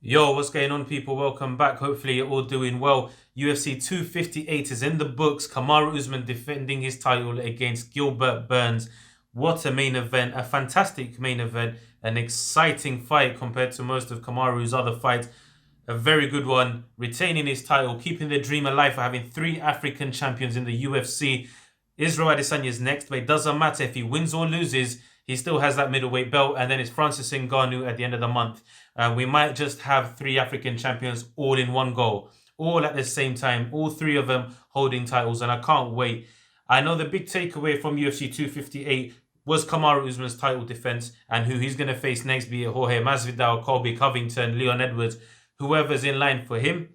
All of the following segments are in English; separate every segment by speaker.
Speaker 1: Yo, what's going on, people? Welcome back. Hopefully, you're all doing well. UFC 258 is in the books. Kamaru Usman defending his title against Gilbert Burns. What a main event! A fantastic main event. An exciting fight compared to most of Kamaru's other fights. A very good one. Retaining his title, keeping the dream alive for having three African champions in the UFC. Israel Adesanya is next, but it doesn't matter if he wins or loses. He still has that middleweight belt, and then it's Francis Ngannou at the end of the month. We might just have three African champions all in one go, all at the same time, all three of them holding titles, and I can't wait. I know the big takeaway from UFC 258 was Kamaru Usman's title defense and who he's going to face next, be it Jorge Masvidal, Colby Covington, Leon Edwards, whoever's in line for him.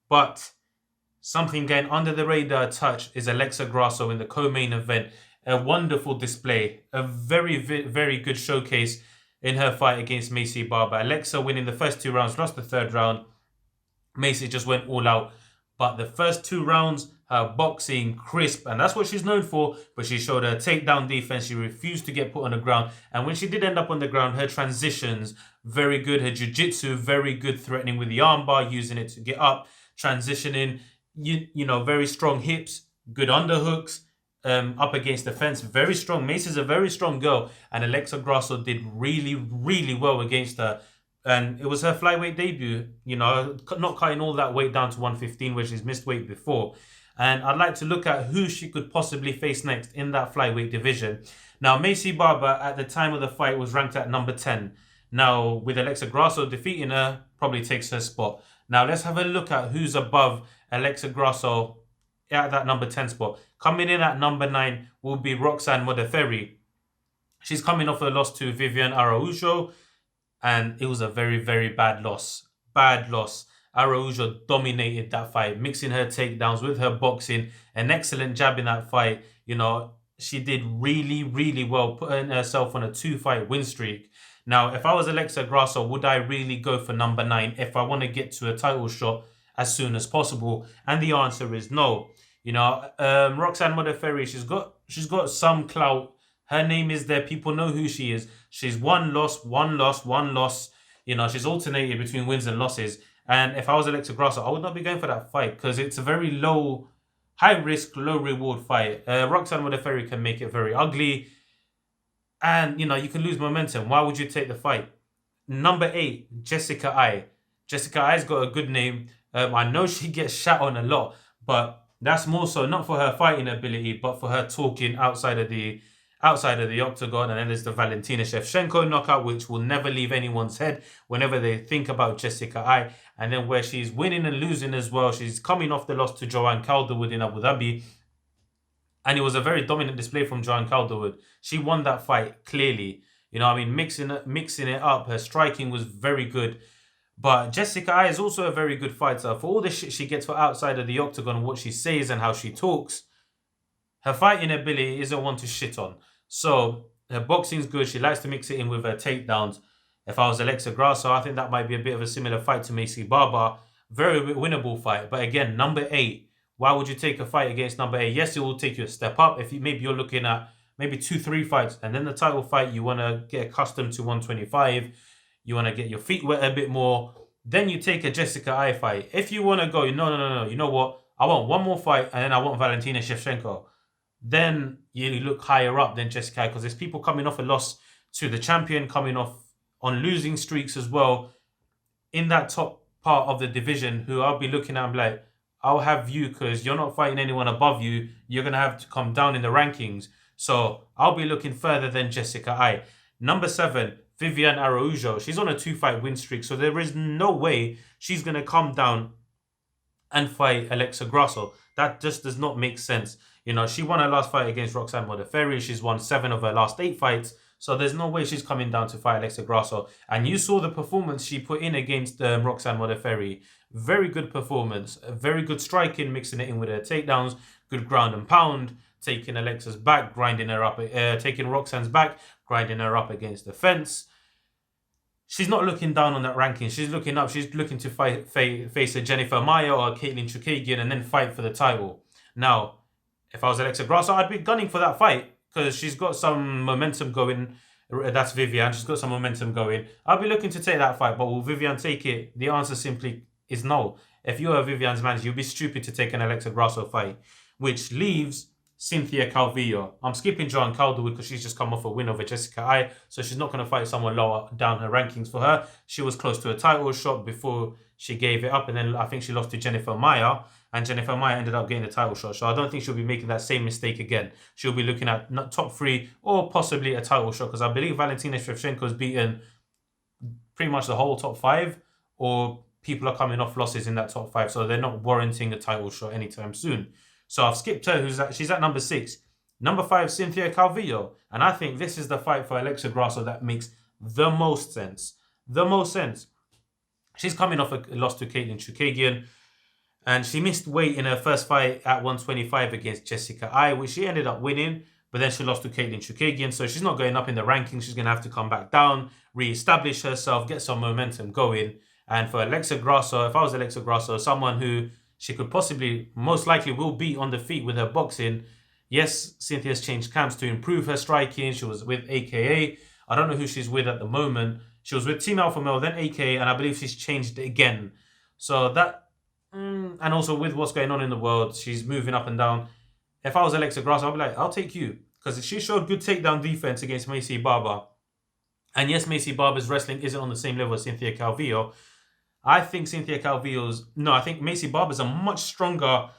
Speaker 1: But something going under the radar touch is Alexa Grasso in the co-main event. A wonderful display, a very, very good showcase in her fight against Maycee Barber. Alexa winning the first two rounds, lost the third round. Maycee just went all out. But the first two rounds, her boxing crisp, and that's what she's known for. But she showed her takedown defense. She refused to get put on the ground. And when she did end up on the ground, her transitions, very good. Her jiu-jitsu, very good, threatening with the armbar, using it to get up, transitioning, very strong hips, good underhooks. Up against the fence, very strong. Mace's a very strong girl, and Alexa Grasso did really, really well against her. And it was her flyweight debut, not cutting all that weight down to 115, where she's missed weight before. And I'd like to look at who she could possibly face next in that flyweight division. Now, Maycee Barber at the time of the fight was ranked at number 10. Now, with Alexa Grasso defeating her, probably takes her spot. Now, let's have a look at who's above Alexa Grasso at that number 10 spot. Coming in at number 9 will be Roxanne Motherfury. She's coming off a loss to Vivian Araujo, and it was a very, very bad loss. Bad loss. Araujo dominated that fight, mixing her takedowns with her boxing. An excellent jab in that fight. She did really, really well, putting herself on a 2-fight win streak. Now, if I was Alexa Grasso, would I really go for number 9 if I want to get to a title shot as soon as possible? And the answer is no. Roxanne Motherfury, she's got some clout. Her name is there. People know who she is. She's one loss. She's alternated between wins and losses. And if I was Alexa Grasso, I would not be going for that fight because it's a very high risk, low reward fight. Roxanne Motherfury can make it very ugly. And, you can lose momentum. Why would you take the fight? Number 8, Jessica Ai. Jessica Ai's got a good name. I know she gets shat on a lot, but that's more so not for her fighting ability, but for her talking outside of the octagon. And then there's the Valentina Shevchenko knockout, which will never leave anyone's head whenever they think about Jessica Ai. And then where she's winning and losing as well. She's coming off the loss to Joanne Calderwood in Abu Dhabi. And it was a very dominant display from Joanne Calderwood. She won that fight clearly. Mixing it up. Her striking was very good. But Jessica Ai is also a very good fighter. For all the shit she gets for outside of the octagon, what she says and how she talks, her fighting ability isn't one to shit on. So her boxing's good. She likes to mix it in with her takedowns. If I was Alexa Grasso, I think that might be a bit of a similar fight to Maycee Barber. Very winnable fight. But again, number 8. Why would you take a fight against number 8? Yes, it will take you a step up. If you're looking at maybe 2-3 fights, and then the title fight, you want to get accustomed to 125. You want to get your feet wet a bit more. Then you take a Jessica Ai fight. If you want to go, no. You know what? I want one more fight and then I want Valentina Shevchenko. Then you look higher up than Jessica Ai because there's people coming off a loss to the champion, coming off on losing streaks as well in that top part of the division who I'll be looking at and be like, I'll have you because you're not fighting anyone above you. You're going to have to come down in the rankings. So I'll be looking further than Jessica Ai. Number 7, Vivian Araujo. She's on a 2-fight win streak, so there is no way she's going to come down and fight Alexa Grasso. That just does not make sense. She won her last fight against Roxanne Motherfury. She's won 7 of her last 8 fights, so there's no way she's coming down to fight Alexa Grasso. And you saw the performance she put in against Roxanne Motherfury. Very good performance. Very good striking, mixing it in with her takedowns. Good ground and pound. Taking Alexa's back, grinding her up. Taking Roxanne's back, grinding her up against the fence. She's not looking down on that ranking. She's looking up. She's looking to face a Jennifer Maia or a Caitlin Chukagian and then fight for the title. Now, if I was Alexa Grasso, I'd be gunning for that fight because she's got some momentum going That's Vivian. She's got some momentum going. I'll be looking to take that fight, but will Vivian take it? The answer simply is no. If you're a Vivian's manager, you'd be stupid to take an Alexa Grasso fight, which leaves Cynthia Carvillo. I'm skipping Joanne Calderwood because she's just come off a win over Jessica Ai, so she's not going to fight someone lower down her rankings for her. She was close to a title shot before she gave it up, and then I think she lost to Jennifer Maia, and Jennifer Maia ended up getting a title shot. So I don't think she'll be making that same mistake again. She'll be looking at top 3 or possibly a title shot, because I believe Valentina Shevchenko's beaten pretty much the whole top 5, or people are coming off losses in that top 5, so they're not warranting a title shot anytime soon. So I've skipped her, she's at number 6. Number 5, Cynthia Carvillo. And I think this is the fight for Alexa Grasso that makes the most sense. The most sense. She's coming off a loss to Caitlin Chukagian. And she missed weight in her first fight at 125 against Jessica Ai, which she ended up winning. But then she lost to Caitlin Chukagian. So she's not going up in the rankings. She's going to have to come back down, re-establish herself, get some momentum going. And for Alexa Grasso, if I was Alexa Grasso, someone who she could possibly, most likely will be on the feet with her boxing. Yes, Cynthia's changed camps to improve her striking. She was with AKA. I don't know who she's with at the moment. She was with Team Alpha Male, then AKA, and I believe she's changed again. So that, and also with what's going on in the world, she's moving up and down. If I was Alexa Grasso, I'd be like, I'll take you. Because she showed good takedown defense against Maycee Barber. And yes, Maycee Barber's wrestling isn't on the same level as Cynthia Calvillo. I think Maycee Barber's a much stronger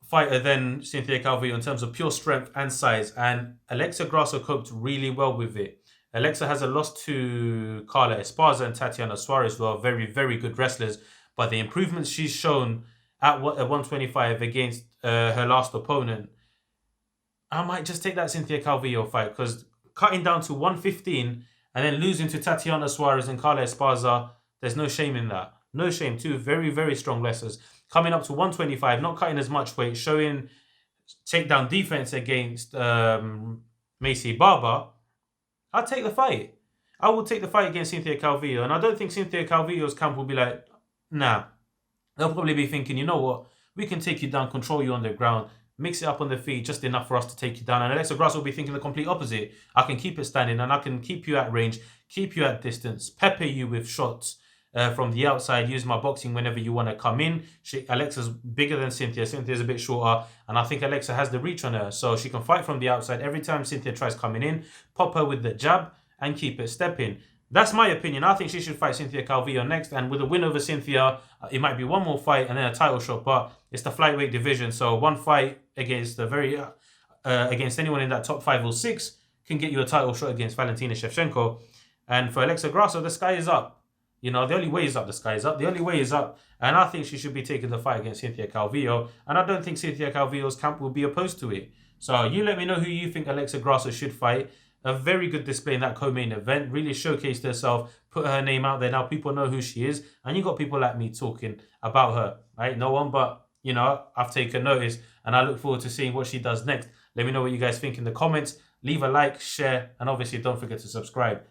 Speaker 1: fighter than Cynthia Carvillo in terms of pure strength and size. And Alexa Grasso coped really well with it. Alexa has a loss to Carla Esparza and Tatiana Suarez, who are very, very good wrestlers. But the improvements she's shown at 125 against her last opponent, I might just take that Cynthia Calvillo fight, because cutting down to 115 and then losing to Tatiana Suarez and Carla Esparza, there's no shame in that. No shame. 2 very, very strong wrestlers. Coming up to 125, not cutting as much weight, showing takedown defense against Maycee Barber. I'll take the fight. I will take the fight against Cynthia Calvillo. And I don't think Cynthia Calvillo's camp will be like, nah. They'll probably be thinking, you know what? We can take you down, control you on the ground, mix it up on the feet just enough for us to take you down. And Alexa Grasso will be thinking the complete opposite. I can keep it standing and I can keep you at range, keep you at distance, pepper you with shots from the outside, use my boxing whenever you want to come in. Alexa's bigger than Cynthia. Cynthia's a bit shorter, and I think Alexa has the reach on her, so she can fight from the outside. Every time Cynthia tries coming in, pop her with the jab and keep it stepping. That's my opinion. I think she should fight Cynthia Calvillo next, and with a win over Cynthia, it might be one more fight and then a title shot, but it's the flyweight division, so one fight against against anyone in that top 5 or 6 can get you a title shot against Valentina Shevchenko. And for Alexa Grasso, the sky is up. You know, the only way is up, the sky is up. The only way is up. And I think she should be taking the fight against Cynthia Calvillo. And I don't think Cynthia Calvillo's camp will be opposed to it. So you let me know who you think Alexa Grasso should fight. A very good display in that co-main event. Really showcased herself, put her name out there. Now people know who she is. And you got people like me talking about her, right? No one but, you know, I've taken notice. And I look forward to seeing what she does next. Let me know what you guys think in the comments. Leave a like, share, and obviously don't forget to subscribe.